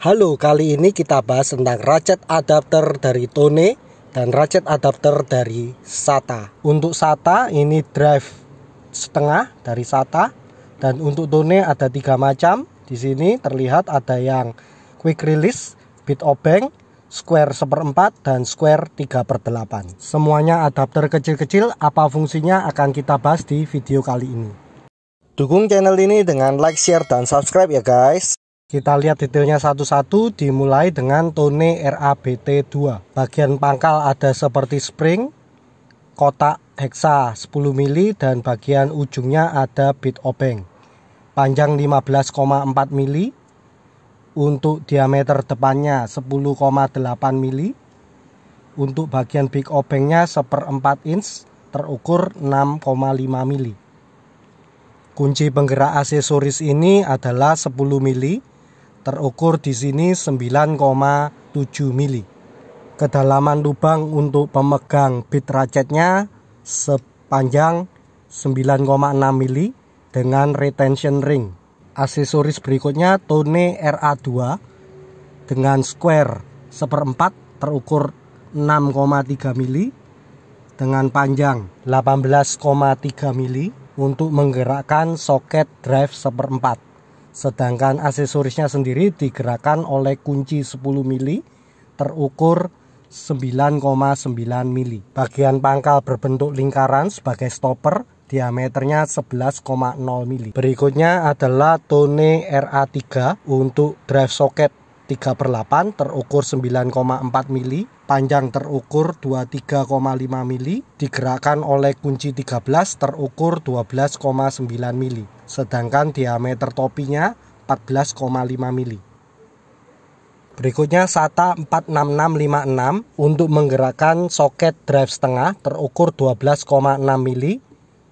Halo, kali ini kita bahas tentang ratchet adapter dari Tone dan ratchet adapter dari SATA. Untuk SATA ini drive setengah dari SATA, dan untuk Tone ada 3 macam. Di sini terlihat ada yang quick release, bit obeng, square 1/4 dan square 3/8. Semuanya adapter kecil-kecil. Apa fungsinya akan kita bahas di video kali ini. Dukung channel ini dengan like, share, dan subscribe ya guys. Kita lihat detailnya satu-satu, dimulai dengan Tone RA-BT2. Bagian pangkal ada seperti spring, kotak hexa 10 mili, dan bagian ujungnya ada bit obeng. Panjang 15,4 mili. Untuk diameter depannya 10,8 mili. Untuk bagian bit obengnya 1/4 inch, terukur 6,5 mili. Kunci penggerak aksesoris ini adalah 10 mili. Terukur di sini 9,7 mili. Kedalaman lubang untuk pemegang bit ratchetnya sepanjang 9,6 mili dengan retention ring. Aksesoris berikutnya Tone RA2 dengan square 1/4 terukur 6,3 mili dengan panjang 18,3 mili untuk menggerakkan soket drive 1/4. Sedangkan aksesorisnya sendiri digerakkan oleh kunci 10 mili terukur 9,9 mili. Bagian pangkal berbentuk lingkaran sebagai stopper, diameternya 11,0 mili. Berikutnya adalah Tone RA3 untuk drive socket 3/8 terukur 9,4 mili, panjang terukur 23,5 mili, digerakkan oleh kunci 13 terukur 12,9 mili. Sedangkan diameter topinya 14,5 mili. Berikutnya SATA 46656 untuk menggerakkan soket drive setengah terukur 12,6 mili,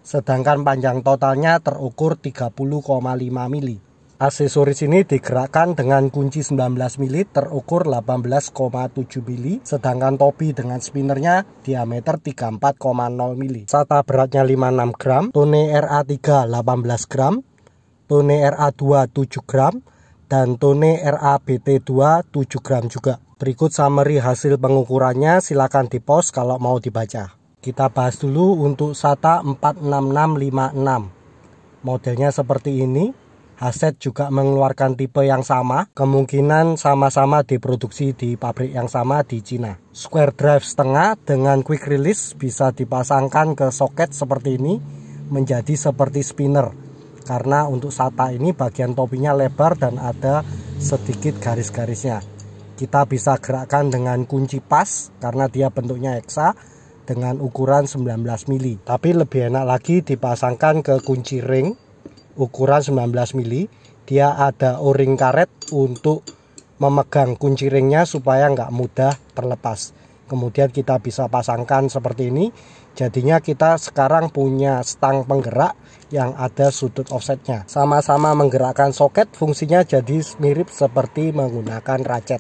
sedangkan panjang totalnya terukur 30,5 mili. Aksesoris ini digerakkan dengan kunci 19 mili terukur 18,7 mili, sedangkan topi dengan spinnernya diameter 34,0 mili. SATA beratnya 56 gram, Tone RA3 18 gram, Tone RA2 7 gram, dan Tone RA-BT2 7 gram juga. Berikut summary hasil pengukurannya, silakan di pause kalau mau dibaca. Kita bahas dulu untuk SATA 46656. Modelnya seperti ini. Haset juga mengeluarkan tipe yang sama, kemungkinan sama-sama diproduksi di pabrik yang sama di Cina. Square drive setengah dengan quick release bisa dipasangkan ke soket seperti ini menjadi seperti spinner. Karena untuk SATA ini bagian topinya lebar dan ada sedikit garis-garisnya. Kita bisa gerakkan dengan kunci pas karena dia bentuknya hexa dengan ukuran 19 mili. Tapi lebih enak lagi dipasangkan ke kunci ring ukuran 19 mili. Dia ada o-ring karet untuk memegang kunci ringnya supaya nggak mudah terlepas. Kemudian kita bisa pasangkan seperti ini. Jadinya kita sekarang punya stang penggerak yang ada sudut offsetnya. Sama-sama menggerakkan soket, fungsinya jadi mirip seperti menggunakan ratchet.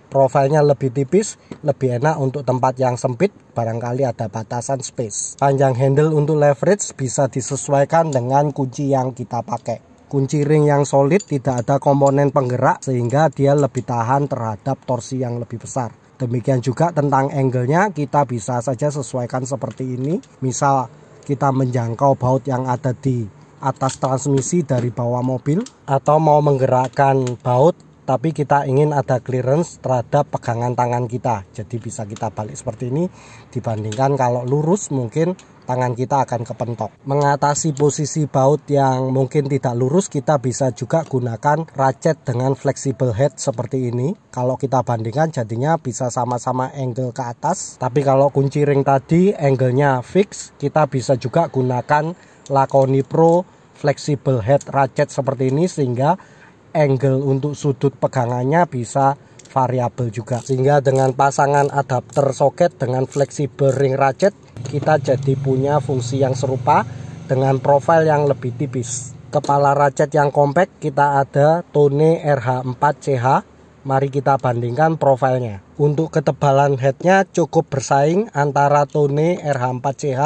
Profilnya lebih tipis, lebih enak untuk tempat yang sempit, barangkali ada batasan space. Panjang handle untuk leverage bisa disesuaikan dengan kunci yang kita pakai. Kunci ring yang solid, tidak ada komponen penggerak sehingga dia lebih tahan terhadap torsi yang lebih besar. Demikian juga tentang angle-nya, kita bisa saja sesuaikan seperti ini. Misal kita menjangkau baut yang ada di atas transmisi dari bawah mobil, atau mau menggerakkan baut tapi kita ingin ada clearance terhadap pegangan tangan kita. Jadi bisa kita balik seperti ini, dibandingkan kalau lurus mungkin tangan kita akan kepentok. Mengatasi posisi baut yang mungkin tidak lurus, kita bisa juga gunakan ratchet dengan flexible head seperti ini. Kalau kita bandingkan jadinya bisa sama-sama angle ke atas. Tapi kalau kunci ring tadi angle-nya fix, kita bisa juga gunakan Laconi Pro flexible head ratchet seperti ini, sehingga angle untuk sudut pegangannya bisa variabel juga. Sehingga dengan pasangan adapter soket dengan flexible ring ratchet, kita jadi punya fungsi yang serupa dengan profil yang lebih tipis. Kepala ratchet yang compact kita ada Tone RH4CH. Mari kita bandingkan profilnya. Untuk ketebalan headnya cukup bersaing antara Tone RH4CH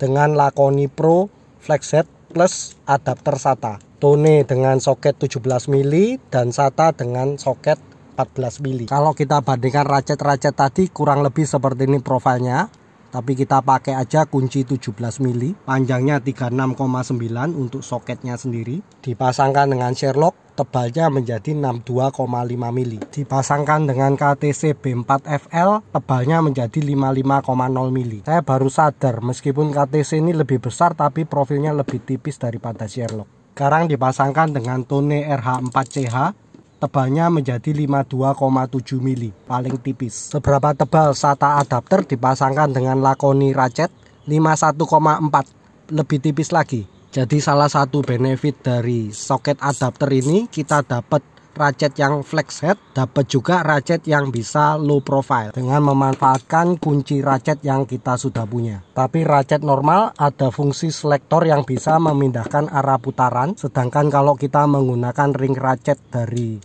dengan Laconi Pro Flex Head plus adapter SATA. Tone dengan soket 17 mili dan SATA dengan soket 14 mili. Kalau kita bandingkan ratchet-ratchet tadi kurang lebih seperti ini profilnya. Tapi kita pakai aja kunci 17 mili, panjangnya 36,9 untuk soketnya sendiri. Dipasangkan dengan Sherlock, tebalnya menjadi 62,5 mili. Dipasangkan dengan KTC B4FL, tebalnya menjadi 55,0 mili. Saya baru sadar meskipun KTC ini lebih besar tapi profilnya lebih tipis daripada Sherlock. Sekarang dipasangkan dengan Tone RH4CH, tebalnya menjadi 52,7 mili, paling tipis. Seberapa tebal SATA adapter dipasangkan dengan Laconi ratchet 51,4, lebih tipis lagi. Jadi salah satu benefit dari soket adapter ini, kita dapat ratchet yang flex head, dapat juga ratchet yang bisa low profile dengan memanfaatkan kunci ratchet yang kita sudah punya. Tapi ratchet normal ada fungsi selektor yang bisa memindahkan arah putaran, sedangkan kalau kita menggunakan ring ratchet dari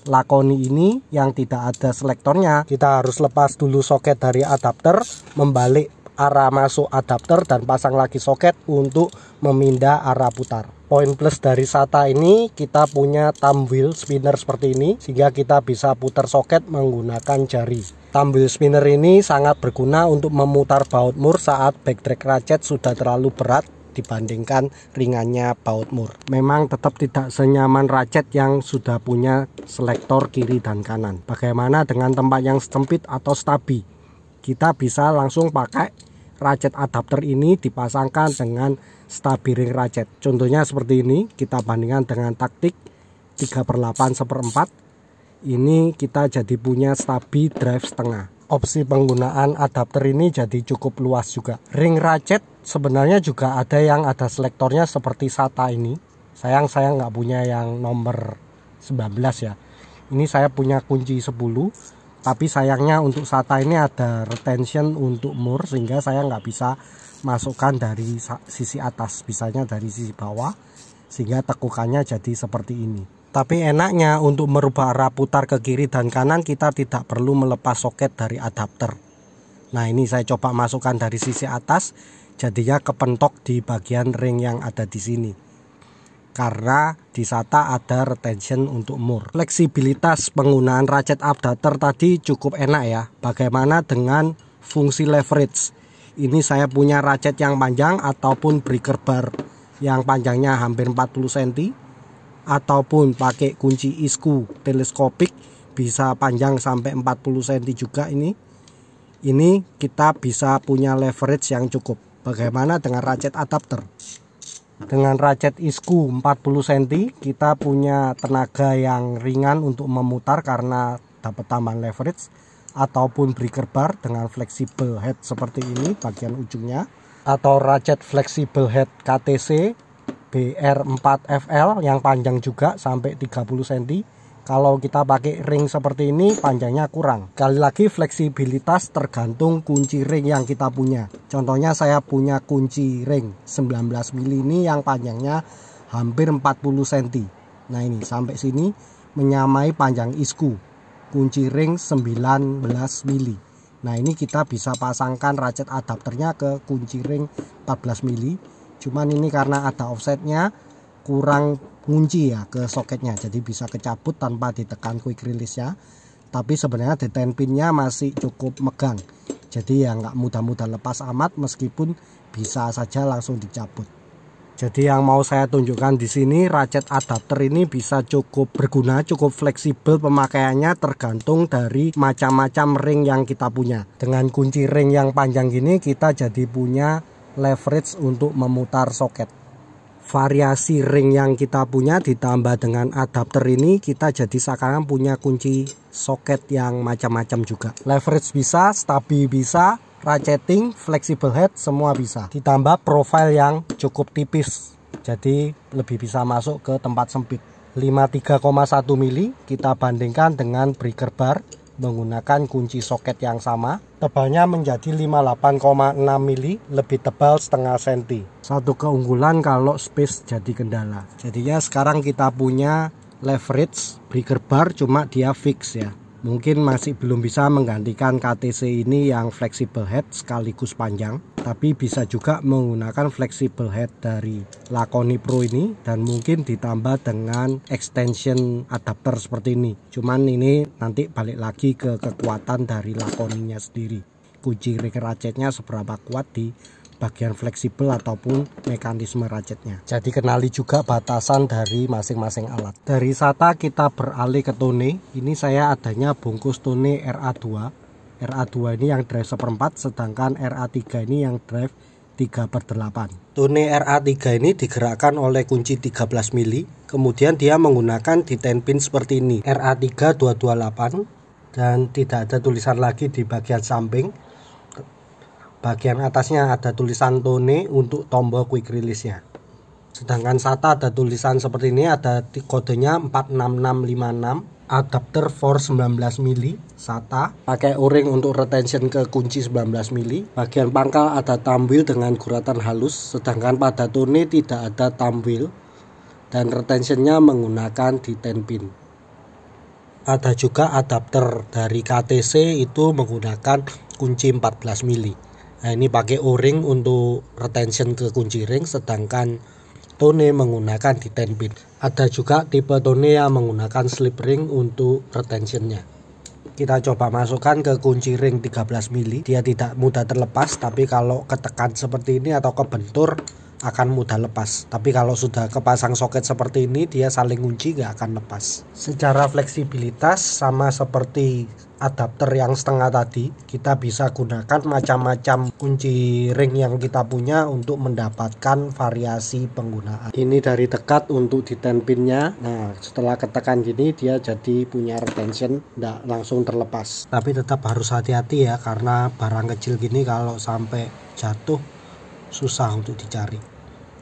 Laconi ini yang tidak ada selektornya, kita harus lepas dulu soket dari adapter, membalik arah masuk adapter dan pasang lagi soket untuk memindah arah putar. Poin plus dari SATA ini, kita punya thumb wheel spinner seperti ini sehingga kita bisa putar soket menggunakan jari. Thumb wheel spinner ini sangat berguna untuk memutar baut mur saat backtrack ratchet sudah terlalu berat dibandingkan ringannya baut mur. Memang tetap tidak senyaman ratchet yang sudah punya selektor kiri dan kanan. Bagaimana dengan tempat yang sempit atau stabi? Kita bisa langsung pakai ratchet adapter ini dipasangkan dengan stabi ring ratchet. Contohnya seperti ini, kita bandingkan dengan taktik 3/8/4. Ini kita jadi punya stabi drive setengah. Opsi penggunaan adapter ini jadi cukup luas juga. Ring ratchet sebenarnya juga ada yang ada selektornya seperti SATA ini. Sayang saya nggak punya yang nomor 19 ya. Ini saya punya kunci 10. Tapi sayangnya untuk SATA ini ada retention untuk mur sehingga saya nggak bisa masukkan dari sisi atas, bisanya dari sisi bawah sehingga tekukannya jadi seperti ini. Tapi enaknya untuk merubah arah putar ke kiri dan kanan kita tidak perlu melepas soket dari adapter. Nah ini saya coba masukkan dari sisi atas, jadinya kepentok di bagian ring yang ada di sini. Karena di SATA ada retention untuk mur. Fleksibilitas penggunaan ratchet adapter tadi cukup enak ya. Bagaimana dengan fungsi leverage? Ini saya punya ratchet yang panjang ataupun breaker bar yang panjangnya hampir 40 cm. Ataupun pakai kunci isku teleskopik bisa panjang sampai 40 cm juga ini kita bisa punya leverage yang cukup. Bagaimana dengan ratchet adapter? Dengan ratchet isku 40 cm kita punya tenaga yang ringan untuk memutar karena dapat tambahan leverage, ataupun breaker bar dengan flexible head seperti ini bagian ujungnya, atau ratchet flexible head KTC BR4FL yang panjang juga sampai 30 cm. Kalau kita pakai ring seperti ini panjangnya kurang. Kali lagi fleksibilitas tergantung kunci ring yang kita punya. Contohnya saya punya kunci ring 19 mili ini yang panjangnya hampir 40 cm. Nah ini sampai sini menyamai panjang isku kunci ring 19 mili. Nah ini kita bisa pasangkan ratchet adapternya ke kunci ring 14 mili. Cuman ini karena ada offsetnya kurang kunci ya ke soketnya, jadi bisa kecabut tanpa ditekan quick release ya. Tapi sebenarnya detain pinnya masih cukup megang, jadi ya nggak mudah-mudah lepas amat meskipun bisa saja langsung dicabut. Jadi yang mau saya tunjukkan di sini, ratchet adapter ini bisa cukup berguna, cukup fleksibel pemakaiannya tergantung dari macam-macam ring yang kita punya. Dengan kunci ring yang panjang gini kita jadi punya leverage untuk memutar soket. Variasi ring yang kita punya ditambah dengan adapter ini, kita jadi sekarang punya kunci soket yang macam-macam juga. Leverage bisa, stabi bisa, ratcheting, flexible head semua bisa. Ditambah profile yang cukup tipis, jadi lebih bisa masuk ke tempat sempit. 53,1 mili kita bandingkan dengan breaker bar menggunakan kunci soket yang sama, tebalnya menjadi 58,6 mili, lebih tebal setengah senti. Satu keunggulan kalau space jadi kendala. Jadinya sekarang kita punya leverage breaker bar, cuma dia fix ya. Mungkin masih belum bisa menggantikan KTC ini yang flexible head sekaligus panjang, tapi bisa juga menggunakan flexible head dari Laconi Pro ini dan mungkin ditambah dengan extension adapter seperti ini. Cuman ini nanti balik lagi ke kekuatan dari Laconinya sendiri, kunci ring ratchetnya seberapa kuat di bagian fleksibel ataupun mekanisme ratchetnya. Jadi kenali juga batasan dari masing-masing alat. Dari SATA kita beralih ke Tone. Ini saya adanya bungkus Tone RA2. RA2 ini yang drive 1/4, sedangkan RA3 ini yang drive 3/8. Tone RA3 ini digerakkan oleh kunci 13 mili. Kemudian dia menggunakan D10 pin seperti ini. RA3 228 dan tidak ada tulisan lagi di bagian samping. Bagian atasnya ada tulisan Tone untuk tombol quick release-nya. Sedangkan SATA ada tulisan seperti ini, ada kodenya 46656, adapter for 19 mili SATA, pakai o-ring untuk retention ke kunci 19 mili. Bagian pangkal ada thumb wheel dengan guratan halus, sedangkan pada Tone tidak ada thumb wheel dan retentionnya menggunakan D10 pin. Ada juga adapter dari KTC itu menggunakan kunci 14 mili. Nah, ini pakai o-ring untuk retention ke kunci ring, sedangkan Tone menggunakan D10 pin. Ada juga tipe Tone yang menggunakan slip ring untuk retentionnya. Kita coba masukkan ke kunci ring 13 mili. Dia tidak mudah terlepas, tapi kalau ketekan seperti ini atau kebentur akan mudah lepas. Tapi kalau sudah kepasang soket seperti ini, dia saling kunci nggak akan lepas. Secara fleksibilitas sama seperti adapter yang setengah tadi, kita bisa gunakan macam-macam kunci ring yang kita punya untuk mendapatkan variasi penggunaan. Ini dari dekat untuk D10 pinnya. Nah, setelah ketekan gini dia jadi punya retention, nggak langsung terlepas. Tapi tetap harus hati-hati ya, karena barang kecil gini kalau sampai jatuh susah untuk dicari.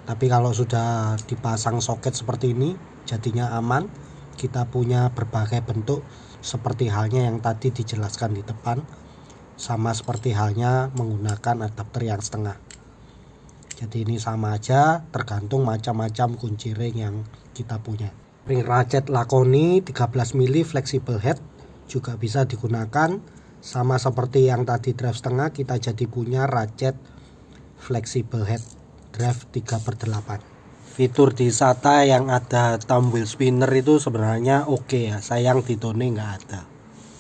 Tapi kalau sudah dipasang soket seperti ini, jadinya aman. Kita punya berbagai bentuk seperti halnya yang tadi dijelaskan di depan, sama seperti halnya menggunakan adapter yang setengah. Jadi ini sama aja, tergantung macam-macam kunci ring yang kita punya. Ring ratchet Laconi 13 mili flexible head juga bisa digunakan, sama seperti yang tadi drive setengah, kita jadi punya ratchet flexible head drive 3/8. Fitur di SATA yang ada thumb wheel spinner itu sebenarnya oke ya, sayang di Tone nggak ada.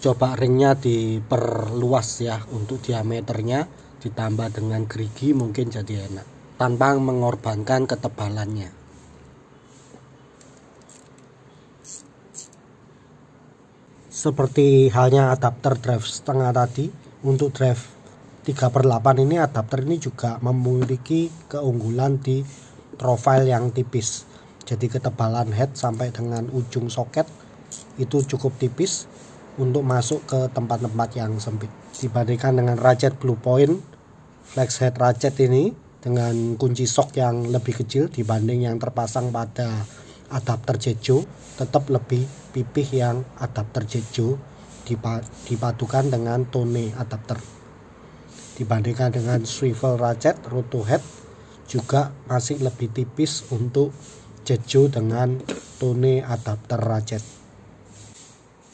Coba ringnya diperluas ya untuk diameternya, ditambah dengan gerigi mungkin jadi enak, tanpa mengorbankan ketebalannya. Seperti halnya adapter drive setengah tadi, untuk drive 3/8 ini adapter ini juga memiliki keunggulan di profile yang tipis. Jadi ketebalan head sampai dengan ujung soket itu cukup tipis untuk masuk ke tempat-tempat yang sempit. Dibandingkan dengan ratchet Blue Point, flex head ratchet ini dengan kunci sok yang lebih kecil dibanding yang terpasang pada adapter Jejo, tetap lebih pipih yang adapter Jejo dipadukan dengan Tone adapter. Dibandingkan dengan swivel ratchet Roto head juga masih lebih tipis untuk Jejo dengan Tone adapter ratchet.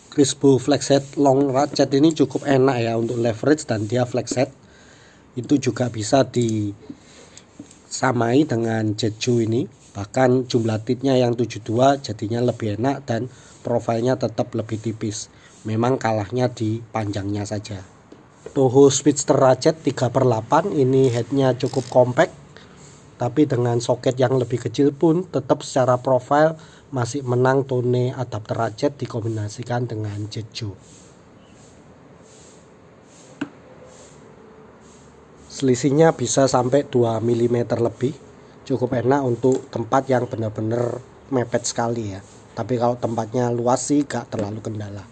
Crispo flex head long ratchet ini cukup enak ya untuk leverage, dan dia flex head itu juga bisa disamai dengan Jejo ini. Bahkan jumlah titnya yang 72 jadinya lebih enak dan profilnya tetap lebih tipis. Memang kalahnya di panjangnya saja. Toho Speedster ratchet 3/8 ini headnya cukup compact, tapi dengan soket yang lebih kecil pun tetap secara profile masih menang Tone adapter ratchet dikombinasikan dengan Jejo. Selisihnya bisa sampai 2 mm lebih, cukup enak untuk tempat yang benar-benar mepet sekali ya. Tapi kalau tempatnya luas sih gak terlalu kendala.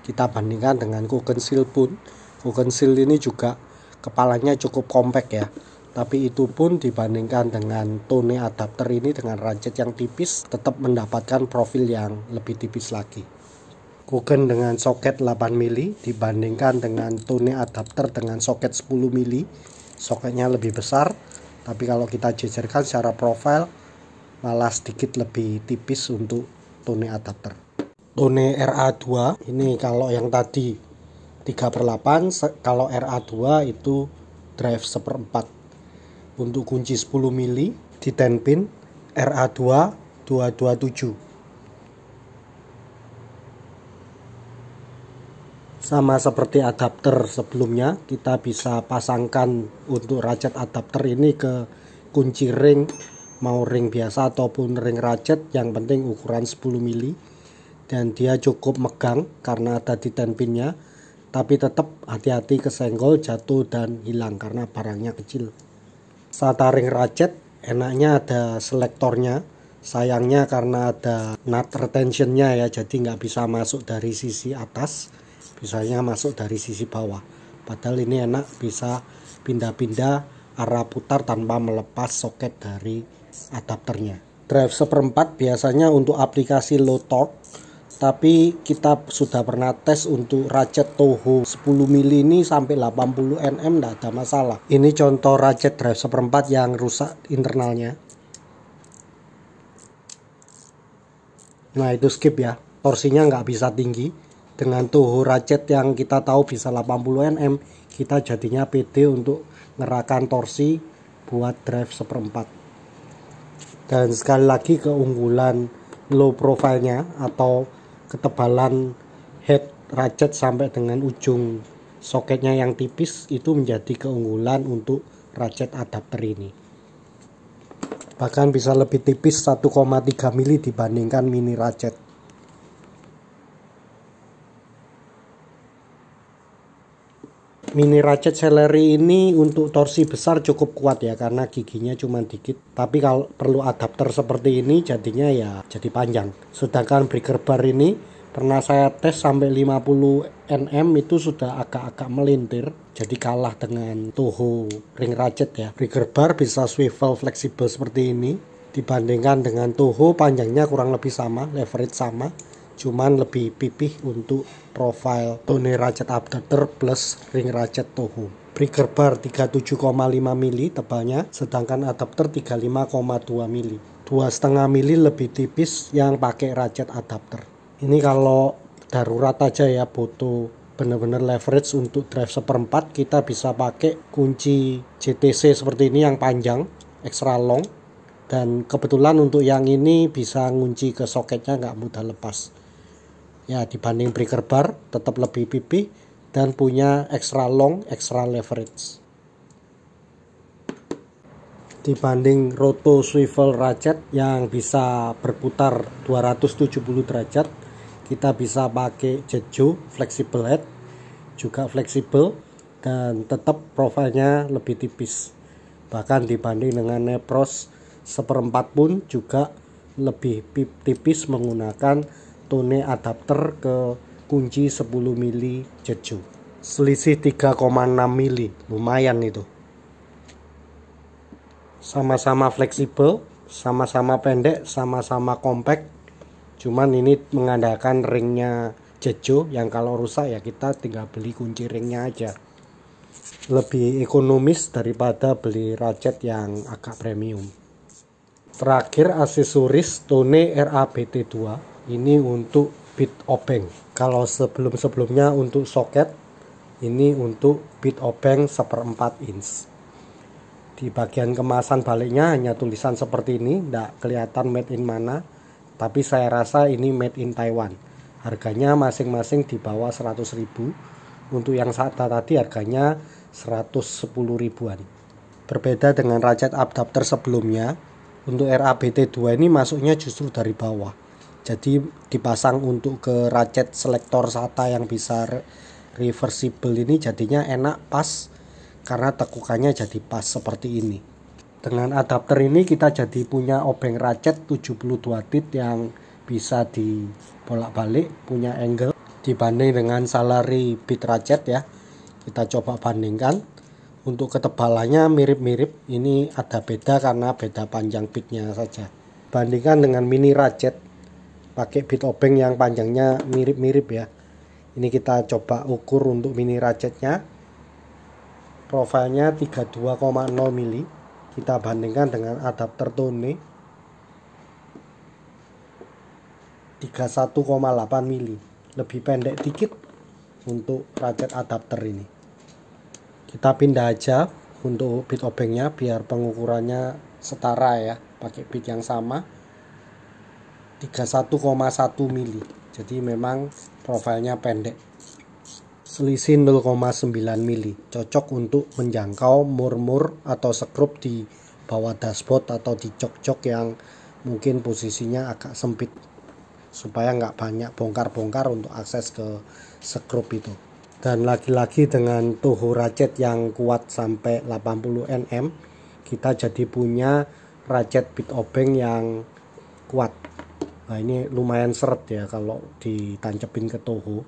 Kita bandingkan dengan Kuken Seal pun, Kuken Seal ini juga kepalanya cukup compact ya. Tapi itu pun dibandingkan dengan Tone adapter ini dengan ratchet yang tipis, tetap mendapatkan profil yang lebih tipis lagi. Kuken dengan soket 8 mili dibandingkan dengan Tone adapter dengan soket 10 mili. Soketnya lebih besar, tapi kalau kita jejerkan secara profil malah sedikit lebih tipis untuk Tone adapter. Tone RA2 ini kalau yang tadi 3/8, kalau RA2 itu drive 1/4. Untuk kunci 10 mili di 10 pin RA2 227. Sama seperti adapter sebelumnya, kita bisa pasangkan untuk ratchet adapter ini ke kunci ring, mau ring biasa ataupun ring ratchet, yang penting ukuran 10 mili. Dan dia cukup megang karena ada di 10 pinnya, tapi tetap hati-hati kesenggol, jatuh dan hilang karena barangnya kecil. SATA ring ratchet enaknya ada selektornya, sayangnya karena ada nut retentionnya ya, jadi nggak bisa masuk dari sisi atas, bisanya masuk dari sisi bawah. Padahal ini enak, bisa pindah-pindah arah putar tanpa melepas soket dari adapternya. Drive 1/4 biasanya untuk aplikasi low torque, tapi kita sudah pernah tes untuk ratchet Toho 10 mili ini sampai 80 Nm tidak ada masalah. Ini contoh ratchet drive 1/4 yang rusak internalnya. Nah itu skip ya, torsinya nggak bisa tinggi. Dengan Toho ratchet yang kita tahu bisa 80 Nm, kita jadinya pede untuk ngerahkan torsi buat drive 1/4. Dan sekali lagi keunggulan low profile-nya atau ketebalan head ratchet sampai dengan ujung soketnya yang tipis itu menjadi keunggulan untuk ratchet adapter ini. Bahkan bisa lebih tipis 1,3 mili dibandingkan mini ratchet. Mini ratchet Celery ini untuk torsi besar cukup kuat ya, karena giginya cuma dikit. Tapi kalau perlu adapter seperti ini jadinya ya jadi panjang. Sedangkan breaker bar ini pernah saya tes sampai 50 Nm itu sudah agak-agak melintir. Jadi kalah dengan Toho ring ratchet ya. Breaker bar bisa swivel fleksibel seperti ini. Dibandingkan dengan Toho panjangnya kurang lebih sama, leverage sama. Cuman lebih pipih untuk profile Tone ratchet adapter plus ring ratchet Toho. Breaker bar 37,5 mili tebalnya, sedangkan adapter 35,2 mili. 2,5 mili lebih tipis yang pakai ratchet adapter. Ini kalau darurat aja ya, butuh bener-bener leverage untuk drive 1/4, kita bisa pakai kunci JTC seperti ini yang panjang, extra long. Dan kebetulan untuk yang ini bisa ngunci ke soketnya, nggak mudah lepas. Ya dibanding breaker bar tetap lebih pipih dan punya extra long, extra leverage. Dibanding roto swivel ratchet yang bisa berputar 270 derajat, kita bisa pakai Jetjo flexible head, juga fleksibel dan tetap profilnya lebih tipis. Bahkan dibanding dengan Nepros 1/4 pun juga lebih tipis menggunakan Tone adapter ke kunci 10 mili Jetjo. Selisih 3,6 mili, lumayan itu. Sama-sama fleksibel, sama-sama pendek, sama-sama compact. Cuman ini mengandalkan ringnya Jetjo yang kalau rusak ya kita tinggal beli kunci ringnya aja. Lebih ekonomis daripada beli ratchet yang agak premium. Terakhir aksesoris Tone RA-BT2. Ini untuk bit obeng. Kalau sebelum-sebelumnya untuk soket, ini untuk bit obeng 1/4 inch. Di bagian kemasan baliknya hanya tulisan seperti ini, tidak kelihatan made in mana, tapi saya rasa ini made in Taiwan. Harganya masing-masing di bawah 100.000. Untuk yang SATA tadi harganya 110 ribuan. Berbeda dengan ratchet adapter sebelumnya, untuk RA-BT2 ini masuknya justru dari bawah. Jadi dipasang untuk ke ratchet selektor SATA yang bisa reversible ini jadinya enak, pas, karena tekukannya jadi pas seperti ini. Dengan adapter ini kita jadi punya obeng ratchet 72 tit yang bisa dibolak-balik, punya angle. Dibanding dengan Salary bit ratchet ya, kita coba bandingkan. Untuk ketebalannya mirip-mirip, ini ada beda karena beda panjang bitnya saja. Bandingkan dengan mini ratchet pakai bit obeng yang panjangnya mirip-mirip ya. Ini kita coba ukur untuk mini ratchetnya. Profilnya 32,0 mili. Kita bandingkan dengan adapter Tone 31,8 mili, lebih pendek dikit untuk ratchet adapter ini. Kita pindah aja untuk bit obengnya biar pengukurannya setara ya, pakai bit yang sama, 31,1 mili. Jadi memang profilnya pendek, selisih 0,9 mili, cocok untuk menjangkau mur-mur atau skrup di bawah dashboard atau di jok-jok yang mungkin posisinya agak sempit, supaya nggak banyak bongkar-bongkar untuk akses ke skrup itu. Dan lagi-lagi dengan toho ratchet yang kuat sampai 80 Nm, kita jadi punya ratchet bit obeng yang kuat. Nah ini lumayan seret ya kalau ditancepin ke toho.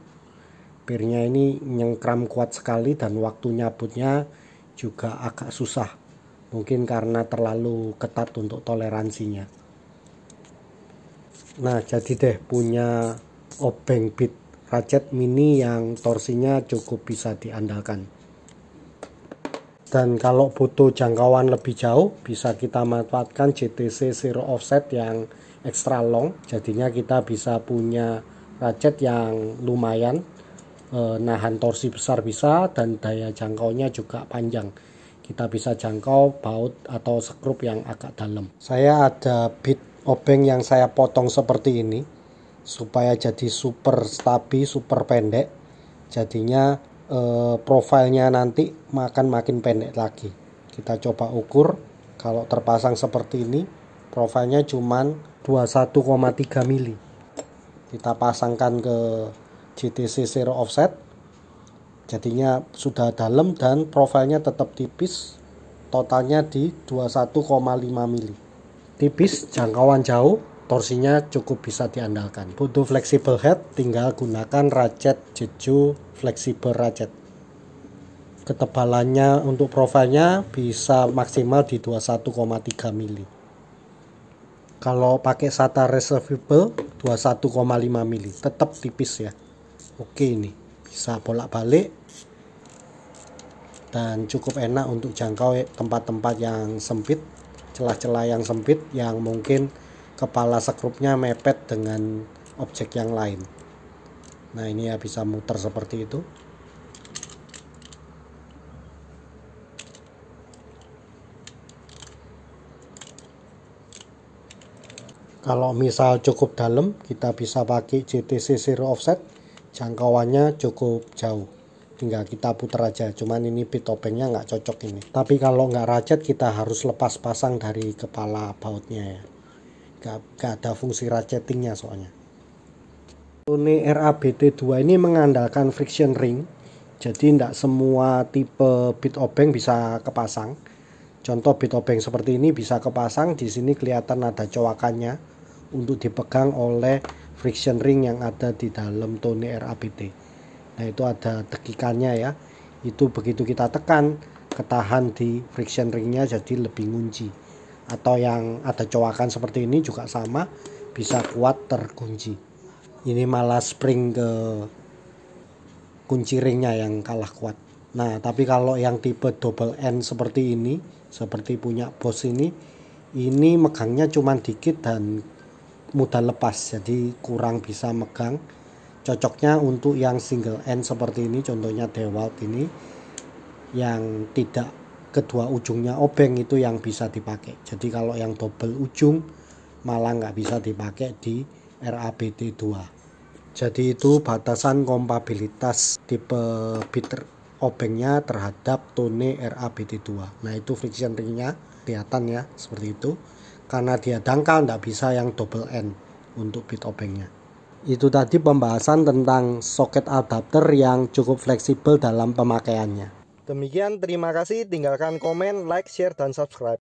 Pirnya ini nyengkram kuat sekali dan waktu nyabutnya juga agak susah. Mungkin karena terlalu ketat untuk toleransinya. Nah jadi deh punya obeng bit ratchet mini yang torsinya cukup bisa diandalkan. Dan kalau butuh jangkauan lebih jauh, bisa kita manfaatkan JTC Zero Offset yang extra long. Jadinya kita bisa punya ratchet yang lumayan, nahan torsi besar bisa, dan daya jangkaunya juga panjang. Kita bisa jangkau baut atau skrup yang agak dalam. Saya ada bit obeng yang saya potong seperti ini supaya jadi super stabil, super pendek. Jadinya profilnya nanti makin pendek lagi. Kita coba ukur. Kalau terpasang seperti ini, profilnya cuman 21,3 mili. Kita pasangkan ke JTC Zero Offset, jadinya sudah dalam dan profilnya tetap tipis, totalnya di 21,5 mili. Tipis, jangkauan jauh, torsinya cukup bisa diandalkan. Butuh flexible head, tinggal gunakan ratchet Jeju flexible ratchet. Ketebalannya untuk profilnya bisa maksimal di 21,3 mili. Kalau pakai SATA reservable 21,5 mili, tetap tipis ya. Oke, ini bisa bolak-balik dan cukup enak untuk jangkau tempat-tempat yang sempit, celah-celah yang sempit yang mungkin kepala skrupnya mepet dengan objek yang lain. Nah ini ya bisa muter seperti itu. Kalau misal cukup dalam, kita bisa pakai JTC Zero Offset, jangkauannya cukup jauh, tinggal kita putar aja. Cuman ini bit obengnya nggak cocok ini. Tapi kalau nggak ratchet, kita harus lepas pasang dari kepala bautnya ya, nggak ada fungsi ratchetingnya soalnya. Tone RABT2 ini mengandalkan friction ring, jadi tidak semua tipe bit obeng bisa kepasang. Contoh bit obeng seperti ini bisa kepasang. Di sini kelihatan ada cowakannya untuk dipegang oleh friction ring yang ada di dalam tone RABT. Nah itu ada tekikannya ya, itu begitu kita tekan ketahan di friction ringnya, jadi lebih ngunci. Atau yang ada cowakan seperti ini juga sama, bisa kuat terkunci. Ini malah spring ke kunci ringnya yang kalah kuat. Nah tapi kalau yang tipe double N seperti ini, seperti punya Bosch ini megangnya cuman dikit dan mudah lepas, jadi kurang bisa megang. Cocoknya untuk yang single end seperti ini, contohnya DeWalt ini yang tidak kedua ujungnya obeng, itu yang bisa dipakai. Jadi kalau yang double ujung malah nggak bisa dipakai di RABT2. Jadi itu batasan kompatibilitas tipe bit obengnya terhadap tone RABT2. Nah itu friction ringnya kelihatan ya seperti itu. Karena dia dangkal, tidak bisa yang double N untuk bit obengnya. Itu tadi pembahasan tentang soket adapter yang cukup fleksibel dalam pemakaiannya. Demikian, terima kasih. Tinggalkan komen, like, share, dan subscribe.